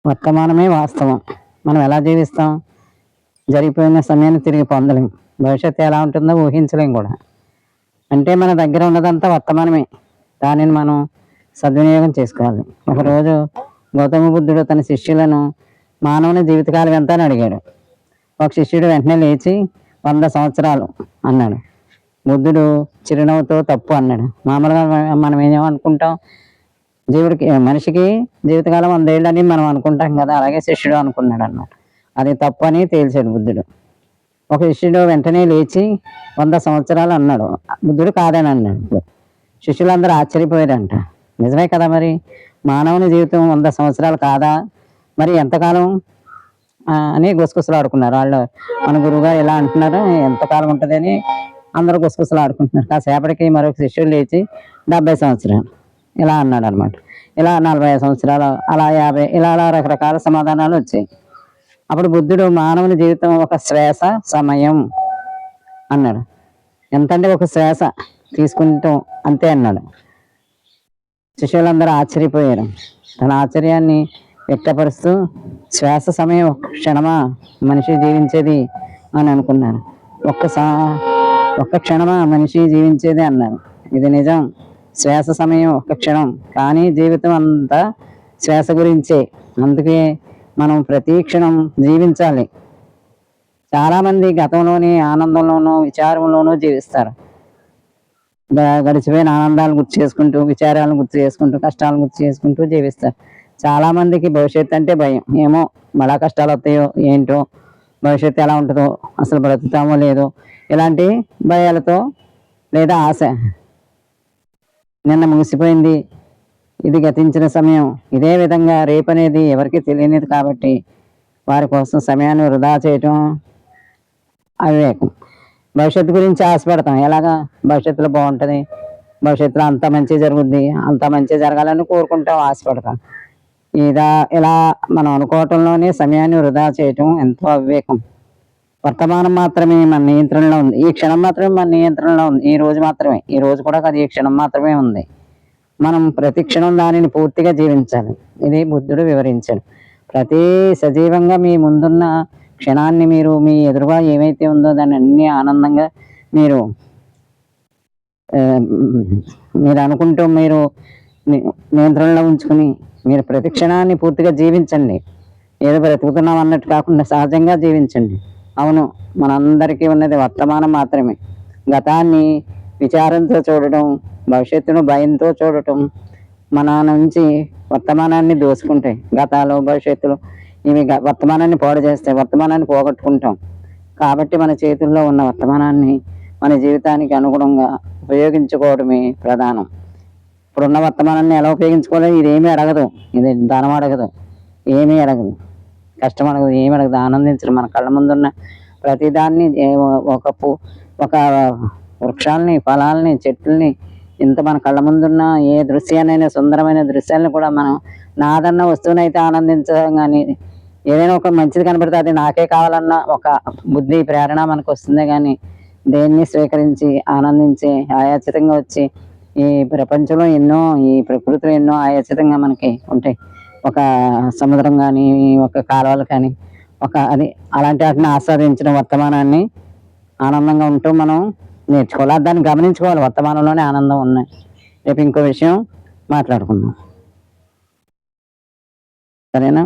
వర్తమానమే వాస్తవం. మనం ఎలా జీవిస్తాం? జరిగిపోయిన సమయాన్ని తిరిగి పొందలేం. భవిష్యత్తు ఎలా ఉంటుందో ఊహించలేం కూడా. అంటే మన దగ్గర ఉన్నదంతా వర్తమానమే. దానిని మనం సద్వినియోగం చేసుకోవాలి. ఒకరోజు గౌతమ బుద్ధుడు తన శిష్యులను మానవుని జీవితకాలం ఎంత అని అడిగాడు. ఒక శిష్యుడు వెంటనే లేచి 100 సంవత్సరాలు అన్నాడు. బుద్ధుడు చిరునవ్వుతో తప్పు అన్నాడు. మామూలుగా మనం ఏమనుకుంటాం, మనిషికి జీవితకాలం 100 ఏళ్ళని మనం అనుకుంటాం కదా, అలాగే శిష్యుడు అనుకున్నాడు అన్నమాట. అది తప్పు అని తేల్చాడు బుద్ధుడు. ఒక శిష్యుడు వెంటనే లేచి 100 సంవత్సరాలు అన్నాడు. బుద్ధుడు కాదని అన్నాడు. శిష్యులందరూ ఆశ్చర్యపోయారంట. నిజమే కదా, మరి మానవుని జీవితం 100 సంవత్సరాలు కాదా, మరి ఎంతకాలం అని గుసగుసలు ఆడుకున్నారు వాళ్ళు. మన గురువుగా ఇలా అంటున్నారు, ఎంతకాలం ఉంటుంది అని అందరూ గుసగుసలు ఆడుకుంటున్నారు. కాసేపటికి మరొక శిష్యుడు లేచి 70 సంవత్సరాలు ఇలా అన్నాడు అనమాట. ఇలా 40 సంవత్సరాలు, అలా 50, ఇలా రకరకాల సమాధానాలు వచ్చాయి. అప్పుడు బుద్ధుడు మానవుని జీవితం ఒక శ్వాస సమయం అన్నాడు. ఎంతంటే ఒక శ్వాస తీసుకుంటాం అంతే అన్నాడు. శిష్యులందరూ ఆశ్చర్యపోయారు. తన ఆశ్చర్యాన్ని వ్యక్తపరుస్తూ శ్వాస సమయం ఒక్క క్షణమా మనిషి జీవించేది అని అనుకున్నారు. ఒక్క క్షణమా మనిషి జీవించేది అన్నారు. ఇది నిజం. శ్వాస సమయం ఒక్క క్షణం, కానీ జీవితం అంతా శ్వాస గురించే. అందుకే మనం ప్రతి క్షణం జీవించాలి. చాలామంది గతంలోని ఆనందంలోనూ విచారంలోనూ జీవిస్తారు. గడిచిపోయిన ఆనందాలు గుర్తు చేసుకుంటూ, విచారాలను గుర్తు చేసుకుంటూ, కష్టాలను గుర్తు చేసుకుంటూ జీవిస్తారు. చాలామందికి భవిష్యత్తు అంటే భయం. ఏమో మళ్ళా కష్టాలు వస్తాయో ఏంటో, భవిష్యత్తు ఎలా ఉంటుందో, అసలు బ్రతుకుతామో లేదో, ఇలాంటి భయాలతో, లేదా ఆశ, నిన్న ముగిసిపోయింది, ఇది గతించిన సమయం, ఇదే విధంగా రేపు అనేది ఎవరికి తెలియనిది కాబట్టి వారి కోసం సమయాన్ని వృధా చేయటం అవివేకం. భవిష్యత్తు గురించి ఆశపడతాం. ఎలాగా? భవిష్యత్తులో బాగుంటుంది, భవిష్యత్తులో అంత మంచి జరుగుద్ది, అంత మంచి జరగాలని కోరుకుంటాం, ఆశపడతాం. ఇలా మనం అనుకోవటంలోనే సమయాన్ని వృధా చేయటం ఎంతో అవివేకం. వర్తమానం మాత్రమే మన నియంత్రణలో ఉంది. ఈ క్షణం మాత్రమే మన నియంత్రణలో ఉంది. ఈ రోజు మాత్రమే, ఈ రోజు కూడా కాదు, ఈ క్షణం మాత్రమే ఉంది. మనం ప్రతి క్షణం దానిని పూర్తిగా జీవించాలి. ఇది బుద్ధుడు వివరించాడు. ప్రతి సజీవంగా మీ ముందున్న క్షణాన్ని, మీరు మీ ఎదురుగా ఏమైతే ఉందో దాన్ని అన్ని ఆనందంగా మీరు అనుకుంటూ, మీరు నియంత్రణలో ఉంచుకుని మీరు ప్రతి క్షణాన్ని పూర్తిగా జీవించండి. ఏదో బ్రతుకుతున్నాం అన్నట్టు కాకుండా సహజంగా జీవించండి. అవును, మనందరికీ ఉన్నది వర్తమానం మాత్రమే. గతాన్ని విచారంతో చూడటం, భవిష్యత్తును భయంతో చూడటం మన నుంచి వర్తమానాన్ని దోసుకుంటాయి. గతాలు భవిష్యత్తులు ఇవి వర్తమానాన్ని పాడు చేస్తాయి, వర్తమానాన్ని పోగొట్టుకుంటాం. కాబట్టి మన చేతుల్లో ఉన్న వర్తమానాన్ని మన జీవితానికి అనుగుణంగా ఉపయోగించుకోవడమే ప్రధానం. ఇప్పుడున్న వర్తమానాన్ని ఎలా ఉపయోగించుకోవాలి? ఇదేమీ అడగదు, ఇది ధనం అడగదు, ఏమీ అడగదు, కష్టం అడగదు, ఏమి అడగదు. ఆనందించడం. మన కళ్ళ ముందున్న ప్రతిదాన్ని, ఒక వృక్షాలని, ఫలాలని, చెట్లని, ఇంత మన కళ్ళ ముందున్న ఏ దృశ్యాన్నైనా, సుందరమైన దృశ్యాలను కూడా మనం నాదన్న వస్తువునైతే ఆనందించడం. కానీ ఏదైనా ఒక మంచిది కనబడితే అది నాకే కావాలన్న ఒక బుద్ధి, ప్రేరణ మనకు వస్తుందే కానీ దేన్ని స్వీకరించి ఆనందించి ఆయాచితంగా వచ్చి, ఈ ప్రపంచంలో ఎన్నో, ఈ ప్రకృతిలో ఎన్నో ఆయాచితంగా మనకి ఉంటాయి. ఒక సముద్రం కానీ, ఒక కాలువలు కానీ, అలాంటి వాటిని ఆస్వాదించడం, వర్తమానాన్ని ఆనందంగా ఉంటూ మనం నేర్చుకోవాలి. దాన్ని గమనించుకోవాలి. వర్తమానంలోనే ఆనందం ఉన్నాయి. రేపు ఇంకో విషయం మాట్లాడుకుందాం. సరేనా?